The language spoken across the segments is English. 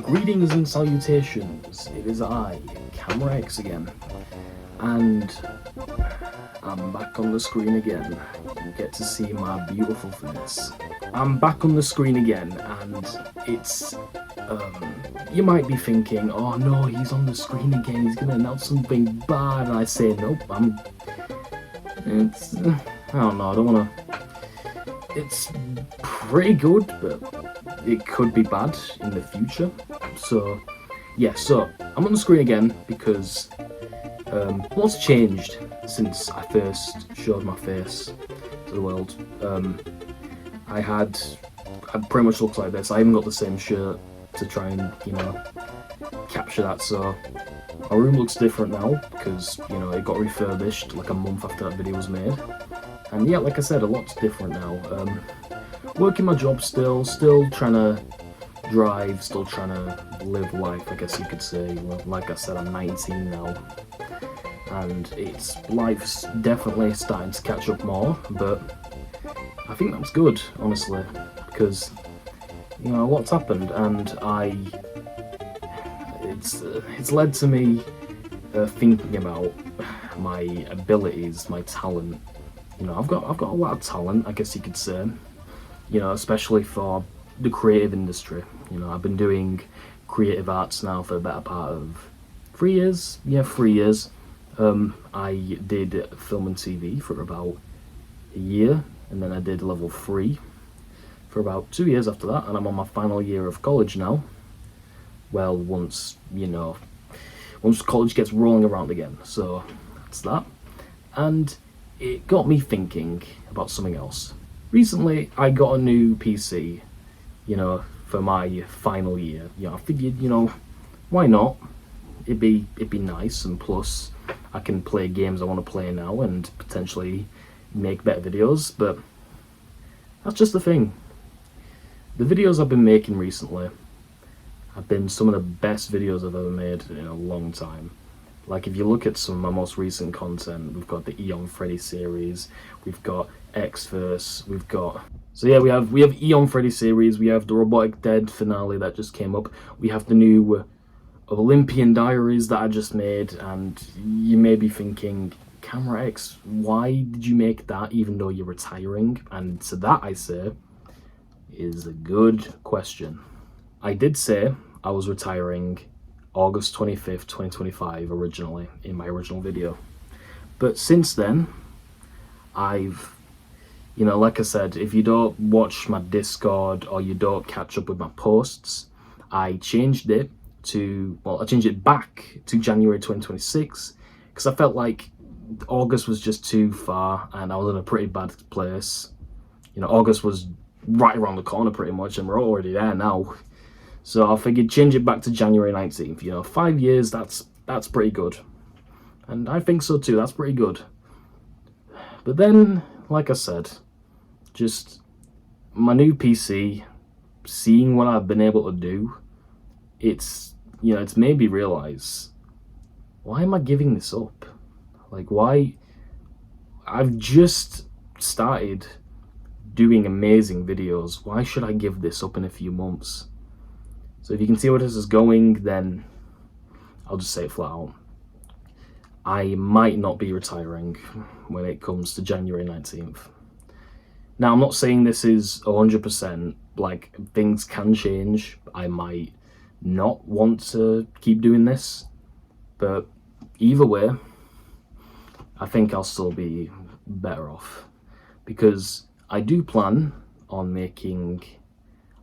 Greetings and salutations, it is I, Camera X again, and I'm back on the screen again. You get to see my beautiful face. I'm back on the screen again, and it's, you might be thinking, oh no, he's on the screen again, he's gonna announce something bad, and I say, nope, I don't know, I don't wanna, it's pretty good, but it could be bad in the future. So yeah, so I'm on the screen again because what's changed since I first showed my face to the world. I pretty much looked like this. I even got the same shirt to try and, capture that. So my room looks different now because, it got refurbished like a month after that video was made. And yeah, like I said, a lot's different now. Working my job still trying to drive, still trying to live life, I guess you could say. Like I said, I'm 19 now, and life's definitely starting to catch up more, but I think that's good, honestly, because, a lot's happened, and it's led to me thinking about my abilities, my talent. I've got a lot of talent, I guess you could say. Especially for the creative industry. I've been doing creative arts now for the better part of 3 years. Yeah, 3 years. I did film and TV for about a year, and then I did level 3 for about 2 years after that, and I'm on my final year of college now. Well, once college gets rolling around again, so that's that. And it got me thinking about something else. Recently, I got a new PC, for my final year. I figured, why not? It'd be nice, and plus, I can play games I want to play now and potentially make better videos, but that's just the thing. The videos I've been making recently have been some of the best videos I've ever made in a long time. Like, if you look at some of my most recent content, we've got the Eon Freddy series, we've got X-Verse, we have Eon Freddy series, we have the Robotic Dead finale that just came up, we have the new Olympian Diaries that I just made, and you may be thinking, Camera X, why did you make that even though you're retiring? And to that I say, is a good question. I did say I was retiring August 25th, 2025 originally, in my original video. But since then, I've, like I said, if you don't watch my Discord or you don't catch up with my posts, I changed it back to January 2026 because I felt like August was just too far and I was in a pretty bad place. August was right around the corner pretty much, and we're already there now. So I figured change it back to January 19th. 5 years, that's pretty good. And I think so too, that's pretty good. But then, like I said, just my new PC, seeing what I've been able to do, it's made me realize, why am I giving this up? Like, why? I've just started doing amazing videos. Why should I give this up in a few months? So if you can see where this is going, then I'll just say it flat out. I might not be retiring when it comes to January 19th. Now, I'm not saying this is 100%, like, things can change. I might not want to keep doing this, but either way, I think I'll still be better off, because I do plan on making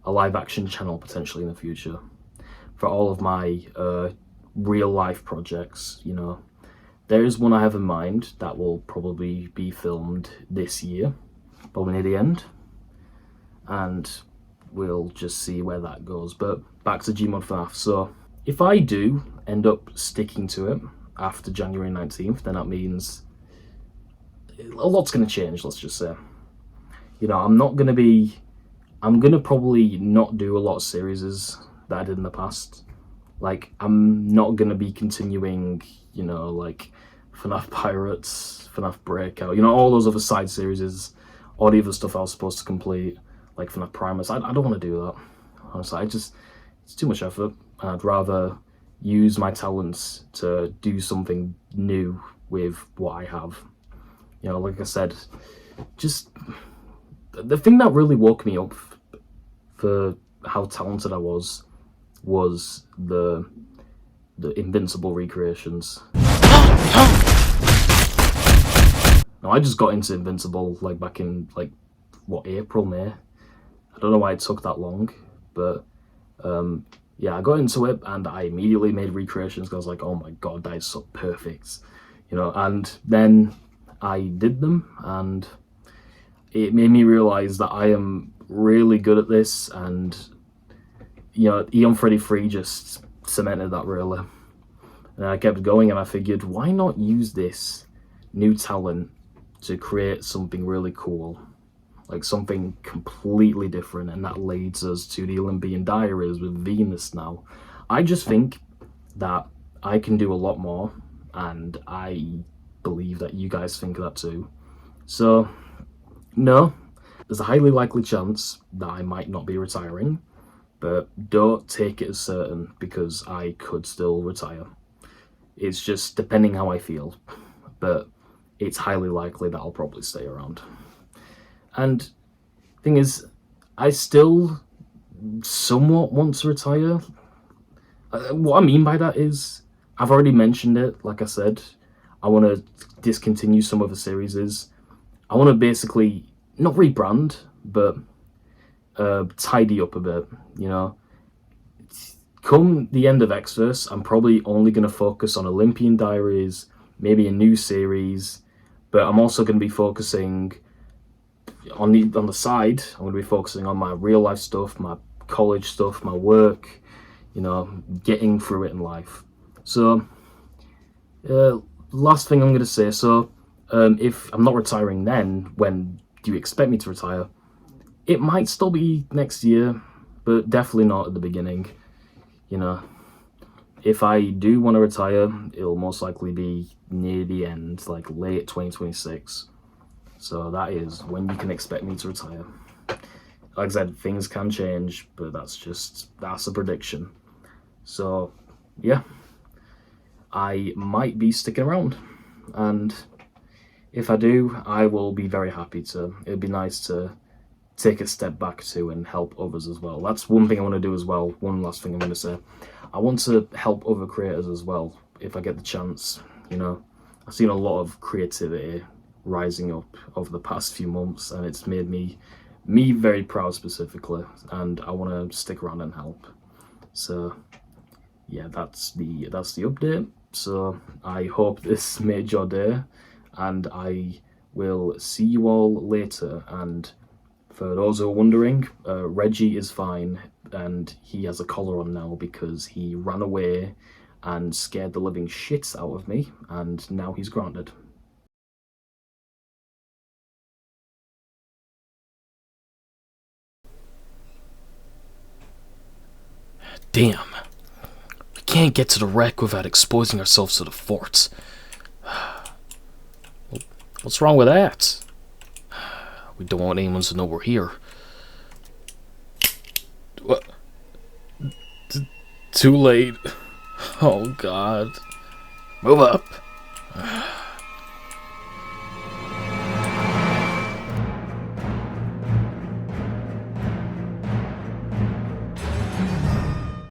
a live action channel potentially in the future for all of my real life projects. There is one I have in mind that will probably be filmed this year, probably near the end, and we'll just see where that goes. But back to Gmod FNAF. So if I do end up sticking to it after January 19th, then that means a lot's going to change, let's just say. I'm gonna probably not do a lot of series that I did in the past. Like, I'm not gonna be continuing, like FNAF Pirates, FNAF Breakout, all those other side series, all the other stuff I was supposed to complete, like FNAF Primus. I don't want to do that. Honestly, it's too much effort. I'd rather use my talents to do something new with what I have. You know, like I said, just the thing that really woke me up for how talented I was the Invincible recreations. Now I just got into Invincible like back in like what, April, May. I don't know why it took that long, but yeah, I got into it and I immediately made recreations because I was like, oh my god, that is so perfect, you know. And then I did them, and it made me realize that I am really good at this. And you know, Eon Freddy 3 just cemented that really. And I kept going, and I figured, why not use this new talent to create something really cool, like something completely different. And that leads us to the Olympian Diaries with Venus now. I just think that I can do a lot more, and I believe that you guys think that too. So, no, there's a highly likely chance that I might not be retiring, but don't take it as certain, because I could still retire. It's just depending how I feel, but it's highly likely that I'll probably stay around. And thing is, I still somewhat want to retire. What I mean by that is, I've already mentioned it, like I said, I want to discontinue some of the series. I want to basically, not rebrand, but tidy up a bit, you know. Come the end of Xverse, I'm probably only going to focus on Olympian Diaries, maybe a new series, but I'm also going to be focusing on the side. I'm going to be focusing on my real life stuff, my college stuff, my work, you know, getting through it in life. So, last thing I'm going to say, so if I'm not retiring then, when do you expect me to retire? It might still be next year, but definitely not at the beginning. You know, if I do want to retire, it'll most likely be near the end, like late 2026. So that is when you can expect me to retire. Like I said, things can change, but that's a prediction. So, yeah, I might be sticking around, and if I do, I will be very happy to. It'd be nice to take a step back to and help others as well. That's one thing I want to do as well. One last thing I'm going to say. I want to help other creators as well, if I get the chance. You know, I've seen a lot of creativity rising up over the past few months, and it's made me very proud specifically, and I want to stick around and help. So yeah, that's the update. So I hope this made your day, and I will see you all later. And for those who are wondering, Reggie is fine, and he has a collar on now because he ran away and scared the living shit out of me, and now he's grounded. Damn. We can't get to the wreck without exposing ourselves to the forts. What's wrong with that? We don't want anyone to know we're here. What? Too late. Oh god. Move up.